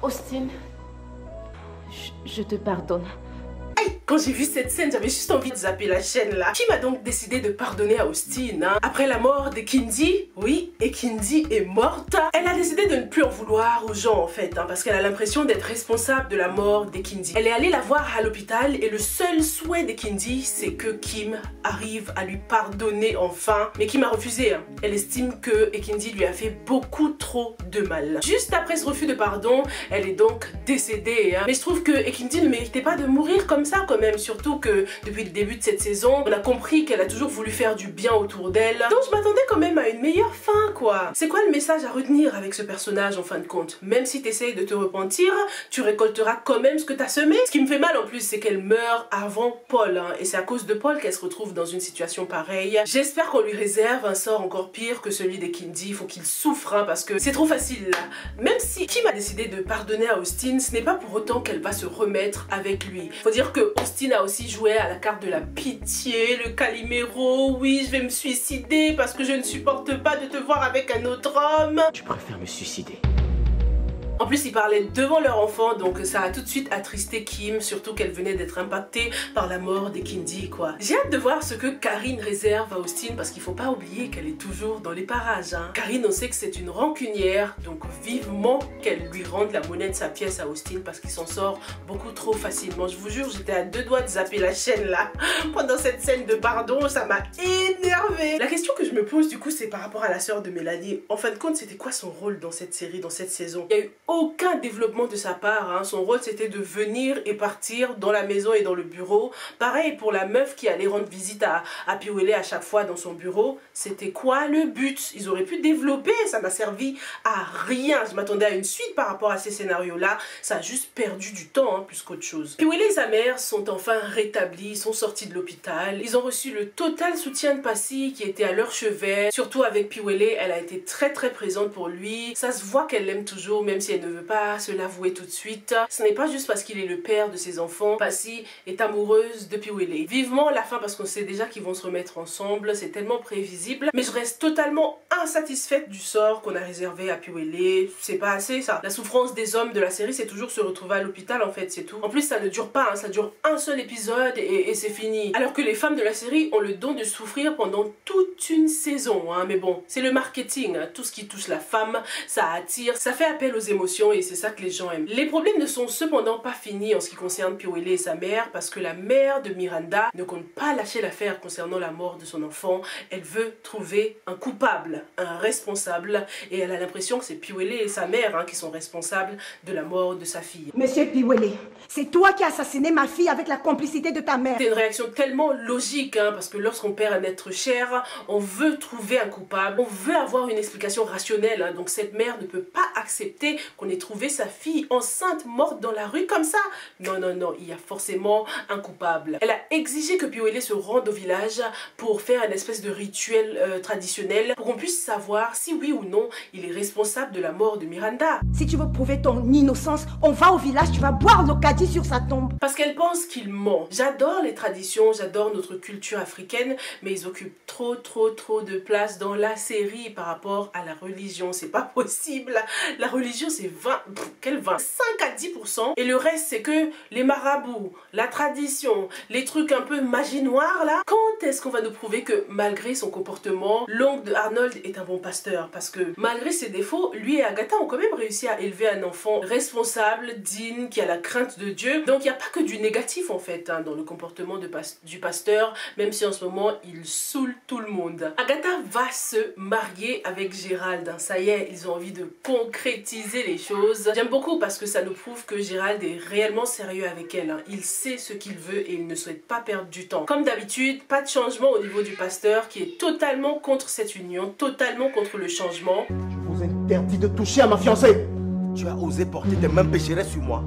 Austin, je te pardonne. Quand j'ai vu cette scène, j'avais juste envie de zapper la chaîne là. Kim a donc décidé de pardonner à Austin après la mort de Kindy. Oui, et Kindy est morte. Elle a décidé de ne plus en vouloir aux gens en fait, parce qu'elle a l'impression d'être responsable de la mort de Kindy. Elle est allée la voir à l'hôpital et le seul souhait de Kindy, c'est que Kim arrive à lui pardonner enfin. Mais Kim a refusé. Elle estime que Kindy lui a fait beaucoup trop de mal. Juste après ce refus de pardon, elle est donc décédée. Mais je trouve que Kindy ne méritait pas de mourir comme ça quand même, surtout que depuis le début de cette saison, on a compris qu'elle a toujours voulu faire du bien autour d'elle. Donc je m'attendais quand même à une meilleure fin quoi. C'est quoi le message à retenir avec ce personnage en fin de compte? Même si tu essayes de te repentir, tu récolteras quand même ce que tu as semé. Ce qui me fait mal en plus, c'est qu'elle meurt avant Paul, et c'est à cause de Paul qu'elle se retrouve dans une situation pareille. J'espère qu'on lui réserve un sort encore pire que celui de Kindy. Il faut qu'il souffre parce que c'est trop facile là. Même si Kim a décidé de pardonner à Austin, ce n'est pas pour autant qu'elle va se remettre avec lui. Faut dire que Austin a aussi joué à la carte de la pitié, le Calimero. Oui, je vais me suicider parce que je ne supporte pas de te voir avec un autre homme. Je préfère me suicider. En plus, ils parlaient devant leur enfant, donc ça a tout de suite attristé Kim, surtout qu'elle venait d'être impactée par la mort de Kindy, quoi. J'ai hâte de voir ce que Karine réserve à Austin, parce qu'il faut pas oublier qu'elle est toujours dans les parages. Karine, on sait que c'est une rancunière, donc vivement qu'elle lui rende la monnaie de sa pièce à Austin, parce qu'il s'en sort beaucoup trop facilement. Je vous jure, j'étais à deux doigts de zapper la chaîne là. Pendant cette scène de pardon, ça m'a énervée. La question que je me pose du coup, c'est par rapport à la sœur de Mélanie. En fin de compte, c'était quoi son rôle dans cette série, dans cette saison? Il y a eu aucun développement de sa part, Son rôle c'était de venir et partir dans la maison et dans le bureau. Pareil pour la meuf qui allait rendre visite à Piwele à chaque fois dans son bureau. C'était quoi le but? Ils auraient pu développer, ça n'a servi à rien. Je m'attendais à une suite par rapport à ces scénarios là. Ça a juste perdu du temps plus qu'autre chose. Piwele et sa mère sont enfin rétablis, sont sortis de l'hôpital. Ils ont reçu le total soutien de Passy qui était à leur chevet. Surtout avec Piwele, elle a été très présente pour lui. Ça se voit qu'elle l'aime toujours même si elle ne veut pas se l'avouer tout de suite. Ce n'est pas juste parce qu'il est le père de ses enfants. Passy est amoureuse de Piwele. Vivement la fin parce qu'on sait déjà qu'ils vont se remettre ensemble. C'est tellement prévisible. Mais je reste totalement insatisfaite du sort qu'on a réservé à Piwele. C'est pas assez ça. La souffrance des hommes de la série, c'est toujours se retrouver à l'hôpital en fait, c'est tout. En plus ça ne dure pas, ça dure un seul épisode et c'est fini. Alors que les femmes de la série ont le don de souffrir pendant toute une saison. Mais bon, c'est le marketing. Tout ce qui touche la femme, ça attire, ça fait appel aux émotions et c'est ça que les gens aiment. Les problèmes ne sont cependant pas finis en ce qui concerne Piwele et sa mère parce que la mère de Miranda ne compte pas lâcher l'affaire concernant la mort de son enfant. Elle veut trouver un coupable, un responsable et elle a l'impression que c'est Piwele et sa mère qui sont responsables de la mort de sa fille. Monsieur Piwele, c'est toi qui as assassiné ma fille avec la complicité de ta mère. C'est une réaction tellement logique parce que lorsqu'on perd un être cher, on veut trouver un coupable, on veut avoir une explication rationnelle. Donc cette mère ne peut pas accepter qu'on ait trouvé sa fille enceinte morte dans la rue comme ça. Non, il y a forcément un coupable. Elle a exigé que Piwele se rende au village pour faire une espèce de rituel traditionnel pour qu'on puisse savoir si oui ou non il est responsable de la mort de Miranda. Si tu veux prouver ton innocence, on va au village, tu vas boire l'Okadi sur sa tombe. Parce qu'elle pense qu'il ment. J'adore les traditions, j'adore notre culture africaine, mais ils occupent trop de place dans la série par rapport à la religion. C'est pas possible. La religion c'est 5 à 10% et le reste c'est que les marabouts, la tradition, les trucs un peu magie noire là. Quand est-ce qu'on va nous prouver que malgré son comportement, l'oncle de Arnold est un bon pasteur? Parce que malgré ses défauts, lui et Agatha ont quand même réussi à élever un enfant responsable, digne, qui a la crainte de Dieu. Donc il n'y a pas que du négatif en fait dans le comportement du pasteur, même si en ce moment il saoule tout le monde. Agatha va se marier avec Gérald. Ça y est, ils ont envie de concrétiser les choses. J'aime beaucoup parce que ça nous prouve que Gérald est réellement sérieux avec elle. Il sait ce qu'il veut et il ne souhaite pas perdre du temps. Comme d'habitude, pas de changement au niveau du pasteur qui est totalement contre cette union, totalement contre le changement. Je vous interdis de toucher à ma fiancée. Tu as osé porter tes mains pécheresses sur moi.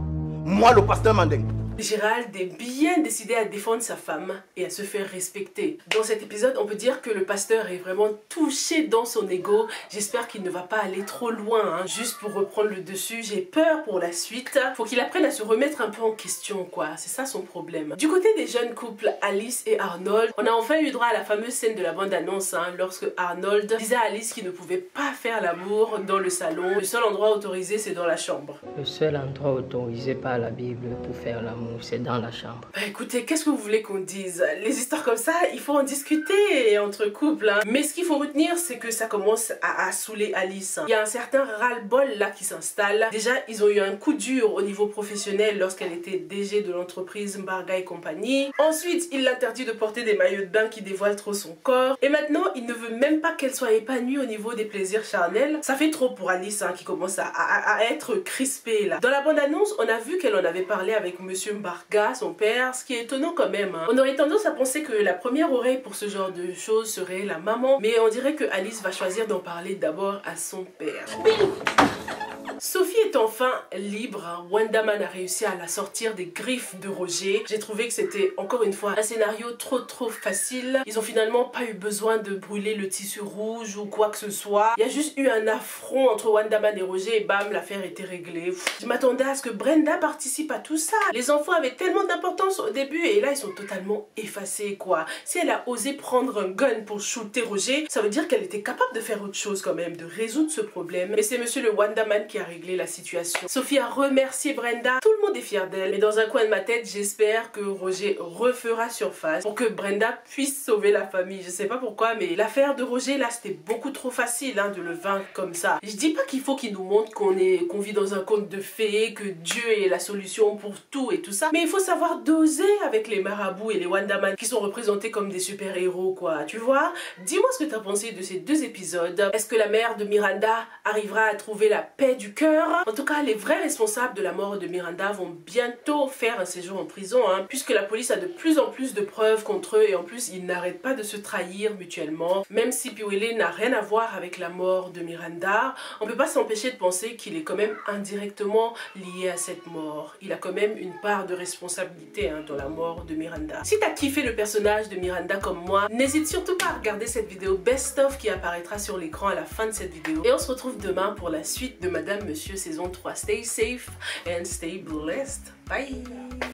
Moi, le pasteur Mandeng. Gérald est bien décidé à défendre sa femme et à se faire respecter. Dans cet épisode, on peut dire que le pasteur est vraiment touché dans son ego. J'espère qu'il ne va pas aller trop loin, hein. Juste pour reprendre le dessus, j'ai peur pour la suite. Faut qu'il apprenne à se remettre un peu en question, quoi. C'est ça son problème. Du côté des jeunes couples, Alice et Arnold, on a enfin eu droit à la fameuse scène de la bande-annonce, hein, lorsque Arnold disait à Alice qu'il ne pouvait pas faire l'amour dans le salon. Le seul endroit autorisé, c'est dans la chambre. Le seul endroit autorisé par la Bible pour faire l'amour, c'est dans la chambre. Bah écoutez, qu'est-ce que vous voulez qu'on dise? Les histoires comme ça, il faut en discuter entre couples, hein. Mais ce qu'il faut retenir, c'est que ça commence à saouler Alice. Il y a un certain ras-le-bol là qui s'installe. Déjà, ils ont eu un coup dur au niveau professionnel lorsqu'elle était DG de l'entreprise Mbarga et compagnie. Ensuite, il l'interdit de porter des maillots de bain qui dévoilent trop son corps. Et maintenant, il ne veut même pas qu'elle soit épanouie au niveau des plaisirs charnels. Ça fait trop pour Alice, hein, qui commence à être crispée là. Dans la bande-annonce, on a vu qu'elle en avait parlé avec Monsieur Mbarga, son père, ce qui est étonnant quand même, hein. On aurait tendance à penser que la première oreille pour ce genre de choses serait la maman, mais on dirait que Alice va choisir d'en parler d'abord à son père. Sophie est enfin libre. Wanda Man a réussi à la sortir des griffes de Roger. J'ai trouvé que c'était encore une fois un scénario trop facile. Ils ont finalement pas eu besoin de brûler le tissu rouge ou quoi que ce soit. Il y a juste eu un affront entre Wanda Man et Roger et bam, l'affaire était réglée. Je m'attendais à ce que Brenda participe à tout ça. Les enfants avaient tellement d'importance au début et là ils sont totalement effacés, quoi. Si elle a osé prendre un gun pour shooter Roger, ça veut dire qu'elle était capable de faire autre chose quand même, de résoudre ce problème. Mais c'est monsieur le Wanda Man qui a réglé la situation. Sophie a remercié Brenda. Tout le monde est fier d'elle. Mais dans un coin de ma tête, j'espère que Roger refera surface pour que Brenda puisse sauver la famille. Je sais pas pourquoi, mais l'affaire de Roger, là, c'était beaucoup trop facile, hein, de le vaincre comme ça. Je dis pas qu'il faut qu'il nous montre qu'on vit dans un conte de fées, que Dieu est la solution pour tout et tout ça. Mais il faut savoir doser avec les marabouts et les Wanda Man qui sont représentés comme des super-héros, quoi. Tu vois? Dis-moi ce que tu as pensé de ces deux épisodes. Est-ce que la mère de Miranda arrivera à trouver la paix du cœur? En tout cas, les vrais responsables de la mort de Miranda vont bientôt faire un séjour en prison, hein, puisque la police a de plus en plus de preuves contre eux et en plus, ils n'arrêtent pas de se trahir mutuellement. Même si Piwele n'a rien à voir avec la mort de Miranda, on peut pas s'empêcher de penser qu'il est quand même indirectement lié à cette mort. Il a quand même une part de responsabilité, hein, dans la mort de Miranda. Si t'as kiffé le personnage de Miranda comme moi, n'hésite surtout pas à regarder cette vidéo best-of qui apparaîtra sur l'écran à la fin de cette vidéo. Et on se retrouve demain pour la suite de Madame Monsieur saison 3. Stay safe and stay blessed. Bye!